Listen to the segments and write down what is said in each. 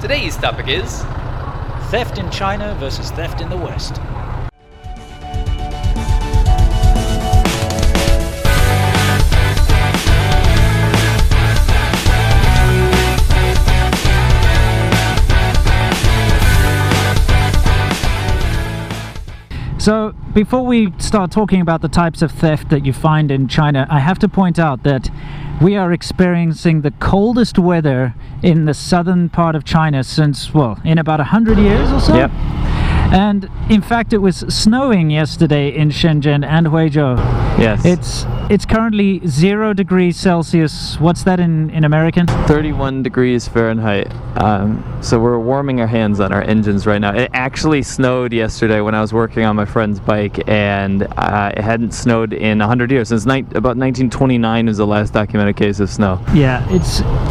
Today's topic is theft in China versus theft in the West. So, before we start talking about the types of theft that you find in China, I have to point out that we are experiencing the coldest weather in the southern part of China since, well, in about 100 years or so. Yep. And in fact, it was snowing yesterday in Shenzhen and Huizhou. Yes. It's currently 0 degrees Celsius. What's that in American? 31 degrees Fahrenheit. So we're warming our hands on our engines right now. It actually snowed yesterday when I was working on my friend's bike, and it hadn't snowed in 100 years. Since about 1929 was the last documented case of snow. Yeah,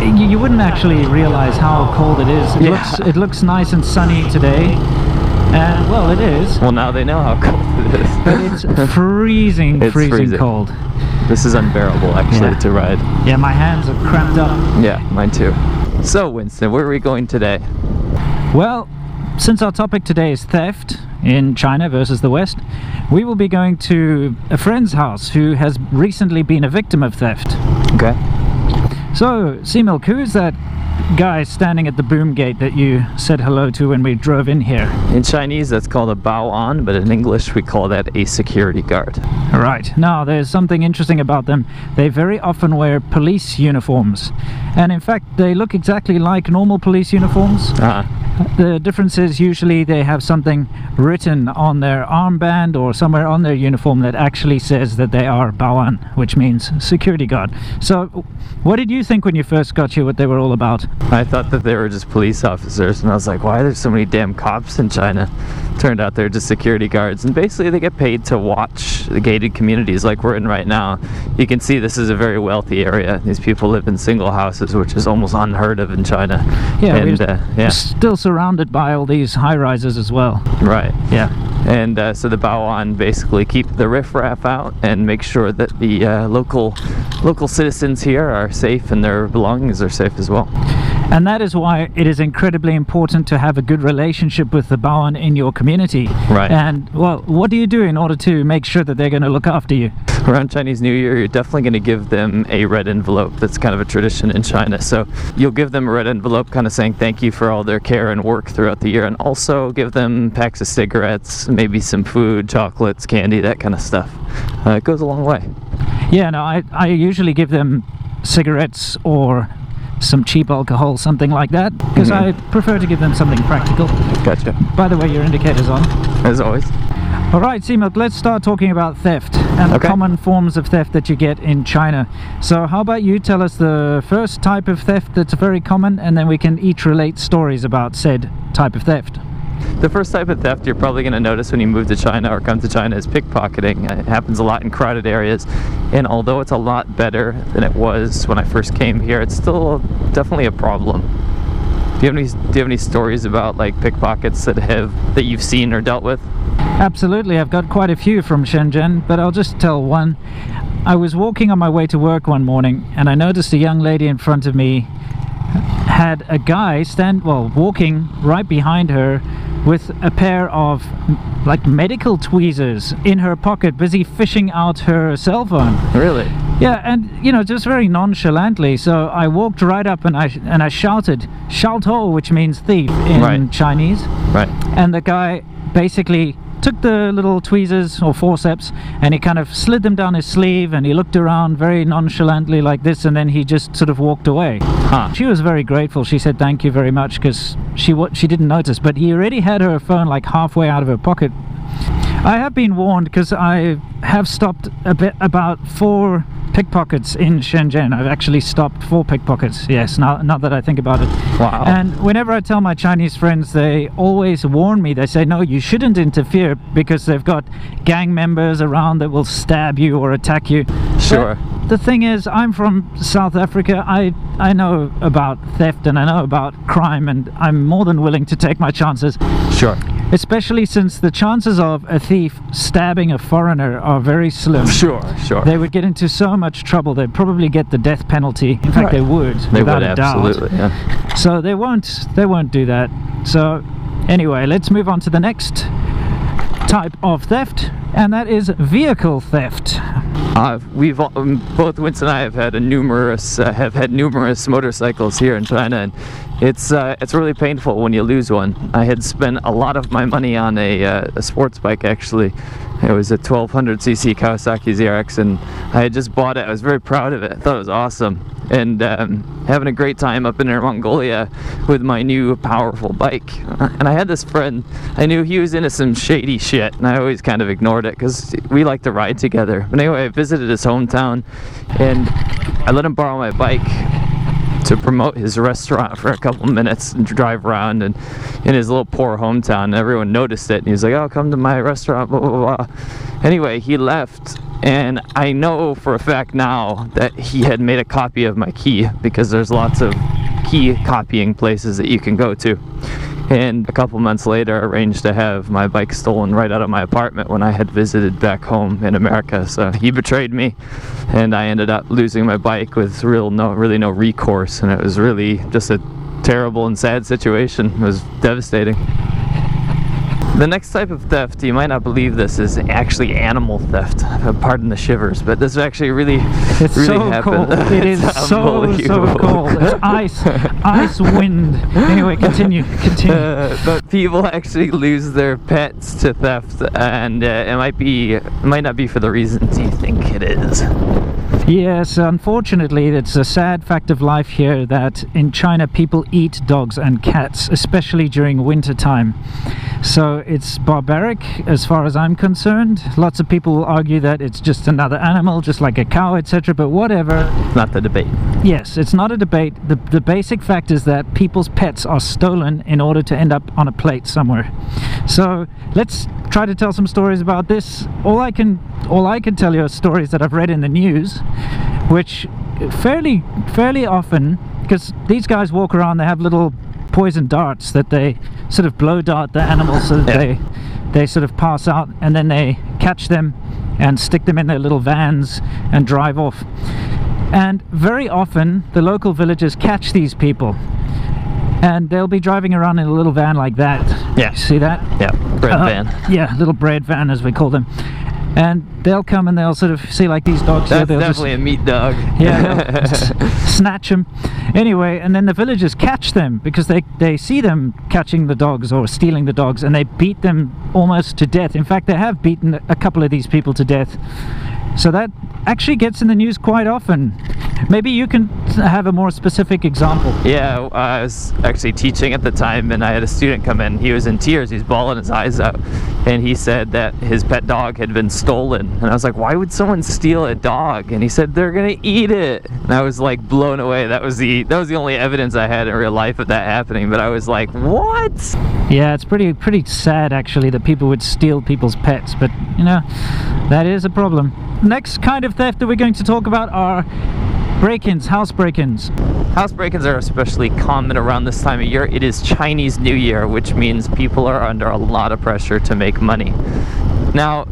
you wouldn't actually realize how cold it is. It looks nice and sunny today. And, well, it is. Well, now they know how cold it is. But it's freezing cold. This is unbearable, actually, to ride. Yeah, my hands are cramped up. Yeah, mine too. So, Winston, where are we going today? Well, since our topic today is theft in China versus the West, we will be going to a friend's house who has recently been a victim of theft. Okay. So, Similk, who is that guy standing at the boom gate that you said hello to when we drove in here? In Chinese, that's called a baoan, but in English, we call that a security guard. Right. Now, there's something interesting about them. They very often wear police uniforms. And in fact, they look exactly like normal police uniforms. The difference is usually they have something written on their armband or somewhere on their uniform that actually says that they are baoan, which means security guard. So, what did you think when you first got here, what they were all about? I thought that they were just police officers, and I was like, why are there so many damn cops in China? Turned out they're just security guards, and basically they get paid to watch the gated communities like we're in right now. You can see this is a very wealthy area. These people live in single houses, which is almost unheard of in China. Yeah, and we're still surrounded by all these high-rises as well. Right. Yeah. And so the baoan basically keep the riffraff out and make sure that the local citizens here are safe and their belongings are safe as well. And that is why it is incredibly important to have a good relationship with the baoan in your community. Right. And, well, what do you do in order to make sure that they're going to look after you? Around Chinese New Year, you're definitely going to give them a red envelope. That's kind of a tradition in China. So you'll give them a red envelope kind of saying thank you for all their care and work throughout the year, and also give them packs of cigarettes, maybe some food, chocolates, candy, that kind of stuff. It goes a long way. Yeah, no, I usually give them cigarettes or some cheap alcohol, something like that, because I prefer to give them something practical. Gotcha. By the way, your indicator's on. As always. Alright, Similk, let's start talking about theft and the common forms of theft that you get in China. So how about you tell us the first type of theft that's very common, and then we can each relate stories about said type of theft. The first type of theft you're probably going to notice when you move to China or come to China is pickpocketing. It happens a lot in crowded areas, and although it's a lot better than it was when I first came here, it's still definitely a problem. Do you have any stories about like pickpockets that you've seen or dealt with? Absolutely, I've got quite a few from Shenzhen, but I'll just tell one. I was walking on my way to work one morning, and I noticed a young lady in front of me had a guy walking right behind her with a pair of like medical tweezers in her pocket, busy fishing out her cell phone. Really? Yeah, and just very nonchalantly. So I walked right up and I shouted "Shao Tou," which means thief in Chinese. Right. And the guy basically took the little tweezers or forceps and he kind of slid them down his sleeve, and he looked around very nonchalantly like this, and then he just sort of walked away. She was very grateful. She said thank you very much, because she didn't notice, but he already had her phone like halfway out of her pocket. I have been warned, because I have stopped about 4 pickpockets in Shenzhen. I've actually stopped 4 pickpockets, yes, now that I think about it. Wow. And whenever I tell my Chinese friends, they always warn me. They say, no, you shouldn't interfere, because they've got gang members around that will stab you or attack you. Sure. But the thing is, I'm from South Africa. I know about theft and I know about crime, and I'm more than willing to take my chances. Sure. Especially since the chances of a thief stabbing a foreigner are very slim. Sure. They would get into so much trouble. They'd probably get the death penalty. In fact, they would. They without would, a doubt. absolutely. Yeah. So they won't do that. So anyway, let's move on to the next type of theft, and that is vehicle theft. We've both Vince and I have had numerous motorcycles here in China, and it's really painful when you lose one. I had spent a lot of my money on a sports bike, actually. It was a 1200cc Kawasaki ZRX, and I had just bought it. I was very proud of it. I thought it was awesome, and having a great time up in Inner Mongolia with my new powerful bike. And I had this friend, I knew he was into some shady shit, and I always kind of ignored it because we like to ride together. But anyway, I visited his hometown, and I let him borrow my bike to promote his restaurant for a couple minutes and drive around, and in his little poor hometown, everyone noticed it, and he was like, oh, come to my restaurant, blah blah blah. Anyway, he left, and I know for a fact now that he had made a copy of my key, because there's lots of key copying places that you can go to. And a couple months later, I arranged to have my bike stolen right out of my apartment when I had visited back home in America. So he betrayed me, and I ended up losing my bike with really no recourse, and it was really just a terrible and sad situation. It was devastating. The next type of theft, you might not believe this, is actually animal theft. Pardon the shivers, but this actually really happened. Cold. It is so cold. It's ice wind. Anyway, continue. But people actually lose their pets to theft, and it might not be for the reasons you think it is. Yes, unfortunately, it's a sad fact of life here that in China people eat dogs and cats, especially during winter time. So it's barbaric as far as I'm concerned. Lots of people will argue that it's just another animal, just like a cow, etc. But whatever. Not the debate. Yes, it's not a debate. The basic fact is that people's pets are stolen in order to end up on a plate somewhere. So let's try to tell some stories about this. All I can tell you are stories that I've read in the news, which fairly often, because these guys walk around, they have little poison darts that they sort of blow dart the animals so that they sort of pass out, and then they catch them and stick them in their little vans and drive off. And very often the local villagers catch these people, and they'll be driving around in a little van like that. Yeah. See that? Yeah, bread van. Yeah, little bread van as we call them. And they'll come and they'll sort of see like these dogs. That's they'll definitely a meat dog. Yeah, snatch them. Anyway, and then the villagers catch them because they see them catching the dogs or stealing the dogs, and they beat them almost to death. In fact, they have beaten a couple of these people to death. So that actually gets in the news quite often. Maybe you can have a more specific example. Yeah, I was actually teaching at the time, and I had a student come in. He was in tears. He was bawling his eyes out, and he said that his pet dog had been stolen. And I was like, why would someone steal a dog? And he said, they're gonna eat it. And I was like blown away. That was the only evidence I had in real life of that happening. But I was like, what? Yeah, it's pretty sad actually that people would steal people's pets, but you know, that is a problem. Next kind of theft that we're going to talk about are break-ins, house break-ins. House break-ins are especially common around this time of year. It is Chinese New Year, which means people are under a lot of pressure to make money. Now,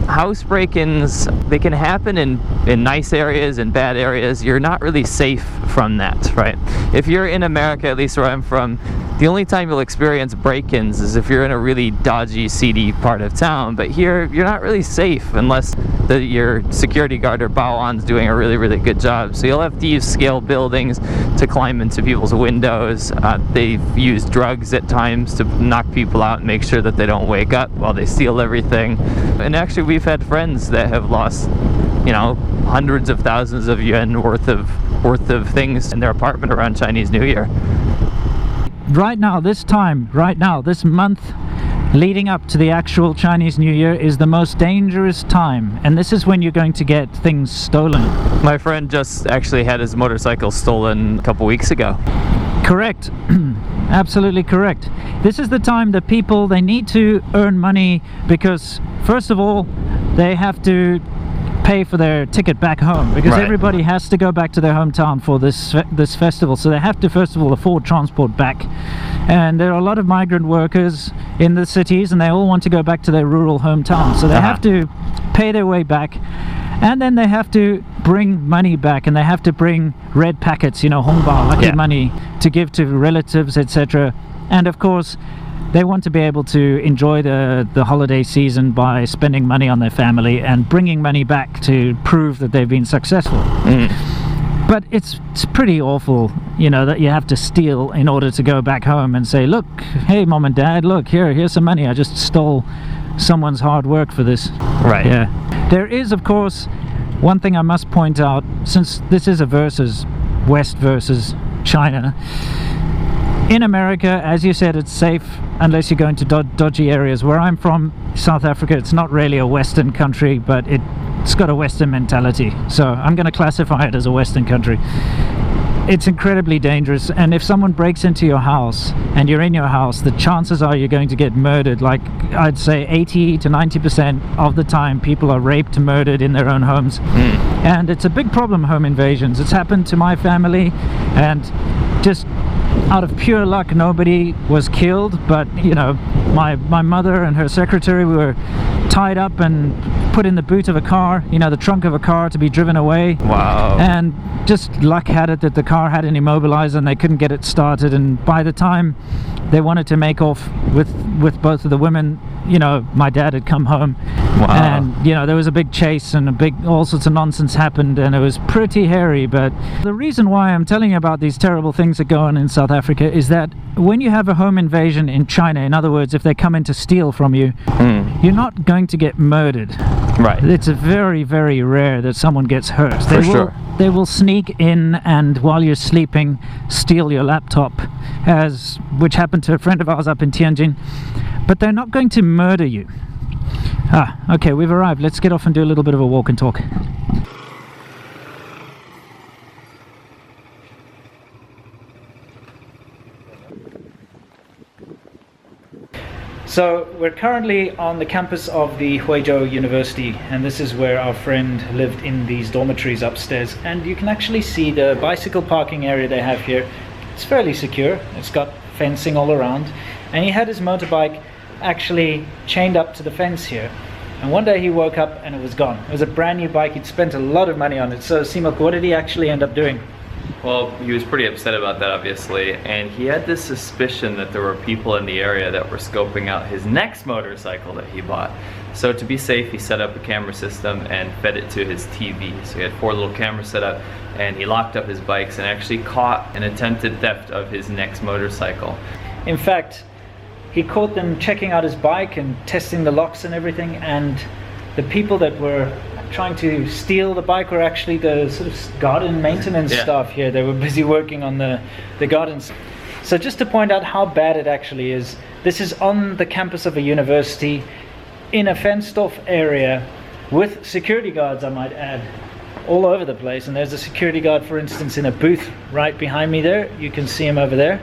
house break-ins, they can happen in nice areas and bad areas. You're not really safe from that, right? If you're in America, at least where I'm from, the only time you'll experience break-ins is if you're in a really dodgy, seedy part of town. But here, you're not really safe unless your security guard or baoan's doing a really, really good job. So you'll have thieves scale buildings to climb into people's windows. They've used drugs at times to knock people out and make sure that they don't wake up while they steal everything. And actually, we've had friends that have lost, you know, hundreds of thousands of yuan worth of things in their apartment around Chinese New Year. Right now, this month leading up to the actual Chinese New Year is the most dangerous time, and this is when you're going to get things stolen. My friend just actually had his motorcycle stolen a couple weeks ago. Correct. Absolutely correct. This is the time that people, they need to earn money because, first of all, they have to pay for their ticket back home, because everybody has to go back to their hometown for this festival, so they have to first of all afford transport back, And there are a lot of migrant workers in the cities, and they all want to go back to their rural hometown. So they have to pay their way back, and then they have to bring money back, and they have to bring red packets, you know, hongbao, lucky money, to give to relatives, etc. And of course, they want to be able to enjoy the holiday season by spending money on their family and bringing money back to prove that they've been successful. But it's pretty awful, you know, that you have to steal in order to go back home and say, look, hey mom and dad, look, here's some money, I just stole someone's hard work for this. Right. Yeah. There is, of course, one thing I must point out, since this is a versus, West versus China. In America, as you said, it's safe unless you go into dodgy areas. Where I'm from, South Africa, it's not really a Western country, but it's got a Western mentality. So I'm going to classify it as a Western country. It's incredibly dangerous, and if someone breaks into your house and you're in your house, the chances are you're going to get murdered. Like, I'd say 80 to 90% of the time people are raped and murdered in their own homes. And it's a big problem, home invasions. It's happened to my family, and just out of pure luck nobody was killed, but you know, my mother and her secretary were tied up and put in the boot of a car, you know, the trunk of a car, to be driven away. Wow. And just luck had it that the car had an immobilizer and they couldn't get it started, and by the time they wanted to make off with both of the women, you know, my dad had come home. Wow. And you know, there was a big chase and all sorts of nonsense happened, and it was pretty hairy. But the reason why I'm telling you about these terrible things that go on in South Africa is that when you have a home invasion in China, in other words, if they come in to steal from you, you're not going to get murdered. Right. It's very, very rare that someone gets hurt. For sure. They will sneak in and while you're sleeping steal your laptop, which happened to a friend of ours up in Tianjin. But they're not going to murder you. Okay, we've arrived. Let's get off and do a little bit of a walk and talk. So we're currently on the campus of the Huizhou University, and this is where our friend lived in these dormitories upstairs. And you can actually see the bicycle parking area they have here. It's fairly secure. It's got fencing all around, and he had his motorbike actually chained up to the fence here. And one day he woke up and it was gone. It was a brand new bike. He'd spent a lot of money on it. So Simok, what did he actually end up doing? Well, he was pretty upset about that, obviously, and he had this suspicion that there were people in the area that were scoping out his next motorcycle that he bought. So to be safe, he set up a camera system and fed it to his TV. So he had 4 little cameras set up, and he locked up his bikes and actually caught an attempted theft of his next motorcycle. In fact, he caught them checking out his bike and testing the locks and everything, and the people that were trying to steal the bike were actually the sort of garden maintenance staff here. They were busy working on the gardens. So just to point out how bad it actually is, this is on the campus of a university in a fenced off area with security guards, I might add, all over the place. And there's a security guard, for instance, in a booth right behind me there. You can see him over there.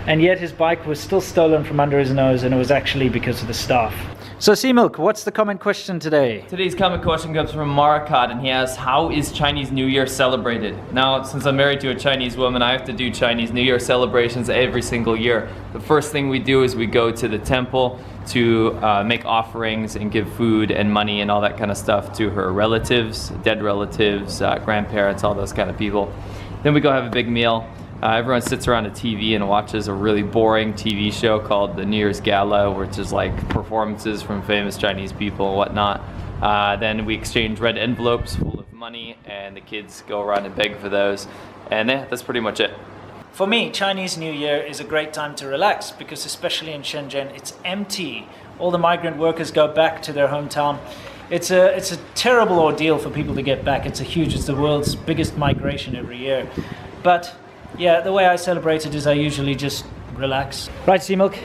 And yet his bike was still stolen from under his nose, and it was actually because of the staff. So C-Milk, what's the comment question today? Today's comment question comes from Marakat, and he asks, how is Chinese New Year celebrated? Now, since I'm married to a Chinese woman, I have to do Chinese New Year celebrations every single year. The first thing we do is we go to the temple to make offerings and give food and money and all that kind of stuff to her relatives, dead relatives, grandparents, all those kind of people. Then we go have a big meal. Everyone sits around a TV and watches a really boring TV show called the New Year's Gala, which is like performances from famous Chinese people and whatnot. Then we exchange red envelopes full of money, and the kids go around and beg for those. And that's pretty much it. For me, Chinese New Year is a great time to relax because especially in Shenzhen, it's empty. All the migrant workers go back to their hometown. It's a terrible ordeal for people to get back. It's the world's biggest migration every year. But yeah, the way I celebrate it is I usually just relax. Right, C-Milk,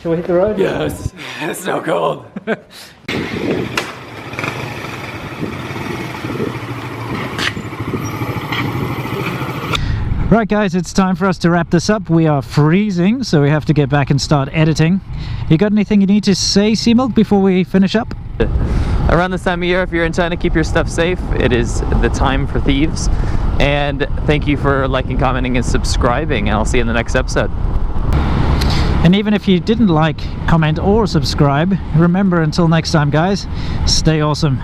shall we hit the road? Yes, it's so cold. Right guys, it's time for us to wrap this up. We are freezing, so we have to get back and start editing. You got anything you need to say, C-Milk, before we finish up? Around this time of year, if you're in China, keep your stuff safe. It is the time for thieves. And thank you for liking, commenting, and subscribing. And I'll see you in the next episode. And even if you didn't like, comment or subscribe, remember, until next time guys, stay awesome.